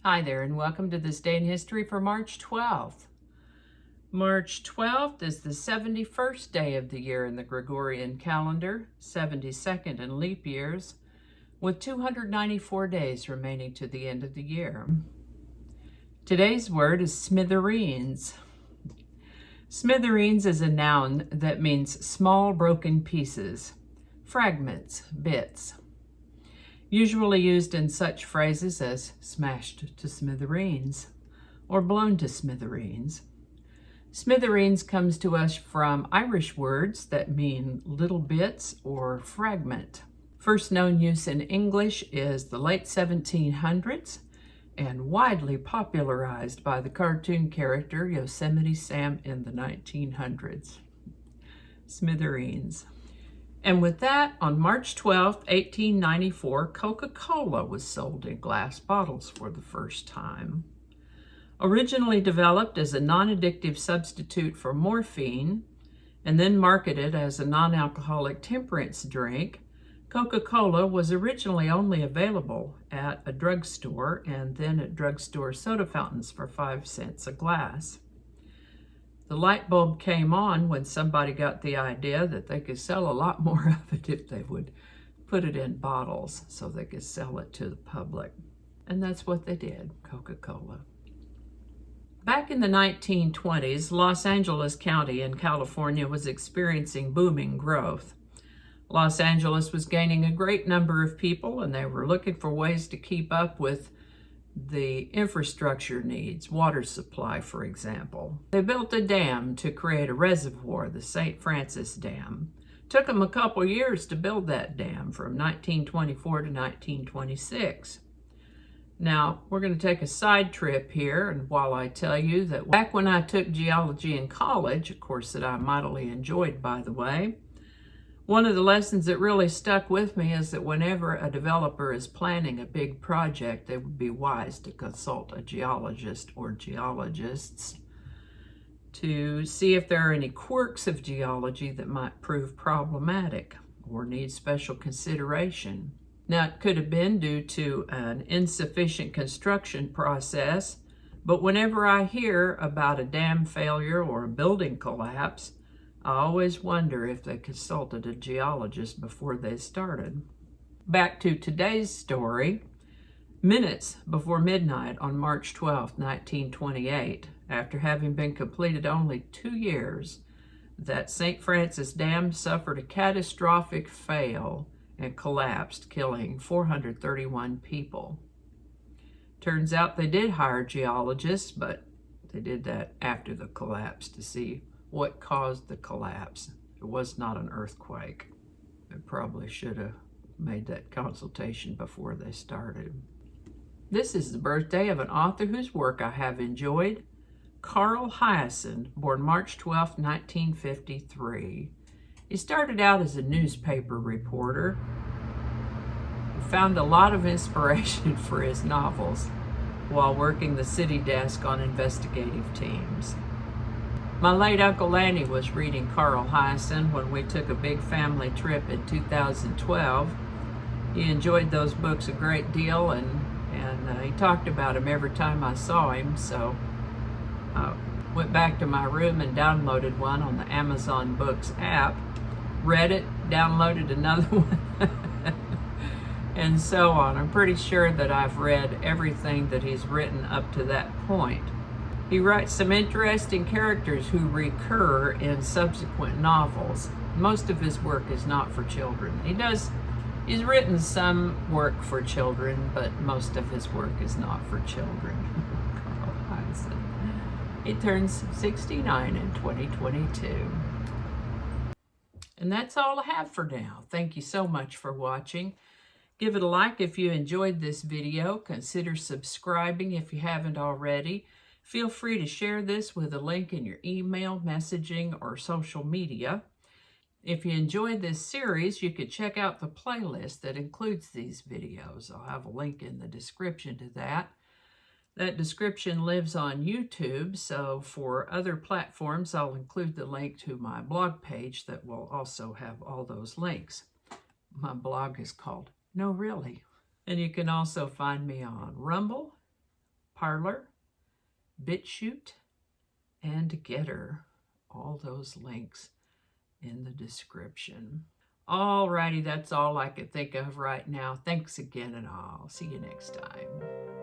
Hi there, and welcome to this day in history for March 12th. March 12th is the 71st day of the year in the Gregorian calendar, 72nd in leap years, with 294 days remaining to the end of the year. Today's word is smithereens. Smithereens is a noun that means small broken pieces, fragments, bits. Usually used in such phrases as smashed to smithereens or blown to smithereens. Smithereens comes to us from Irish words that mean little bits or fragment. First known use in English is the late 1700s and widely popularized by the cartoon character Yosemite Sam in the 1900s. Smithereens. And with that, on March 12, 1894, Coca-Cola was sold in glass bottles for the first time. Originally developed as a non-addictive substitute for morphine, and then marketed as a non-alcoholic temperance drink, Coca-Cola was originally only available at a drugstore and then at drugstore soda fountains for 5 cents a glass. The light bulb came on when somebody got the idea that they could sell a lot more of it if they would put it in bottles so they could sell it to the public. And that's what they did, Coca-Cola. Back in the 1920s, Los Angeles County in California was experiencing booming growth. Los Angeles was gaining a great number of people, and they were looking for ways to keep up with the infrastructure needs, water supply, for example. They built a dam to create a reservoir, the St. Francis Dam. Took them a couple years to build that dam from 1924 to 1926. Now, we're going to take a side trip here, and while I tell you that back when I took geology in college, a course that I mightily enjoyed, by the way, one of the lessons that really stuck with me is that whenever a developer is planning a big project, they would be wise to consult a geologist or geologists to see if there are any quirks of geology that might prove problematic or need special consideration. Now, it could have been due to an insufficient construction process, but whenever I hear about a dam failure or a building collapse, I always wonder if they consulted a geologist before they started. Back to today's story. Minutes before midnight on March 12, 1928, after having been completed only 2 years, that St. Francis Dam suffered a catastrophic fail and collapsed, killing 431 people. Turns out they did hire geologists, but they did that after the collapse to see what caused the collapse. It was not an earthquake. They probably should have made that consultation before they started. This is the birthday of an author whose work I have enjoyed, Carl Hiaasen, born March 12, 1953. He started out as a newspaper reporter. He found a lot of inspiration for his novels while working the city desk on investigative teams. My late Uncle Lanny was reading Carl Hiaasen when we took a big family trip in 2012. He enjoyed those books a great deal, and he talked about them every time I saw him, so I went back to my room and downloaded one on the Amazon Books app, read it, downloaded another one, and so on. I'm pretty sure that I've read everything that he's written up to that point. He writes some interesting characters who recur in subsequent novels. Most of his work is not for children. He's written some work for children, but most of his work is not for children. Carl Hiaasen. He turns 69 in 2022. And that's all I have for now. Thank you so much for watching. Give it a like if you enjoyed this video. Consider subscribing if you haven't already. Feel free to share this with a link in your email, messaging, or social media. If you enjoyed this series, you could check out the playlist that includes these videos. I'll have a link in the description to that. That description lives on YouTube, so for other platforms, I'll include the link to my blog page that will also have all those links. My blog is called No Really. And you can also find me on Rumble, Parler, BitChute, and Getter. All those links in the description. Alrighty, that's all I could think of right now. Thanks again, and I'll see you next time.